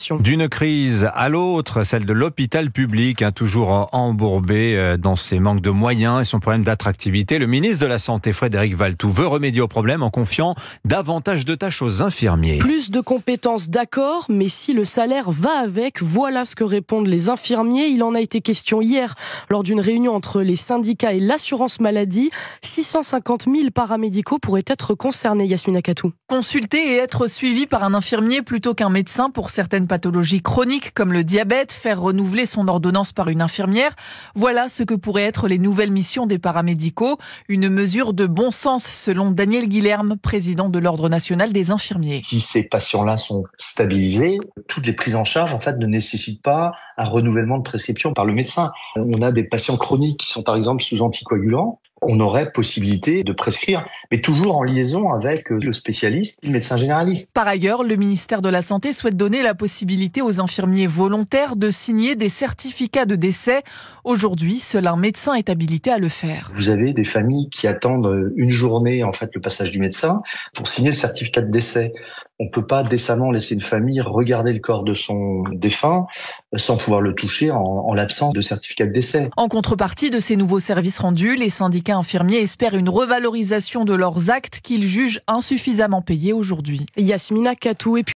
situation. D'une crise à l'autre, celle de l'hôpital public, toujours embourbé dans ses manques de moyens et son problème d'attractivité. Le ministre de la Santé, Frédéric Valletoux, veut remédier au problème en confiant davantage de tâches aux infirmiers. Plus de compétences, d'accord, mais si le salaire va avec, voilà ce que répondent les infirmiers. Il en a été question hier lors d'une réunion entre les syndicats et l'assurance maladie. 650 000 paramédicaux pourraient être concernés, Yasmina Katou. Consulter et être suivi par un infirmier plutôt qu'un médecin pour certaines pathologies chroniques comme le diabète, faire renouveler son ordonnance par une infirmière. Voilà ce que pourraient être les nouvelles missions des paramédicaux. Une mesure de bon sens selon Daniel Guilherme, président de l'Ordre national des infirmiers. Si ces patients-là sont stabilisés, toutes les prises en charge ne nécessitent pas un renouvellement de prescription par le médecin. On a des patients chroniques qui sont par exemple sous anticoagulants. On aurait possibilité de prescrire, mais toujours en liaison avec le spécialiste, le médecin généraliste. Par ailleurs, le ministère de la Santé souhaite donner la possibilité aux infirmiers volontaires de signer des certificats de décès. Aujourd'hui, seul un médecin est habilité à le faire. Vous avez des familles qui attendent une journée, le passage du médecin pour signer le certificat de décès. On ne peut pas décemment laisser une famille regarder le corps de son défunt sans pouvoir le toucher en l'absence de certificat de décès. En contrepartie de ces nouveaux services rendus, les syndicats infirmiers espèrent une revalorisation de leurs actes qu'ils jugent insuffisamment payés aujourd'hui. Yasmina Katou.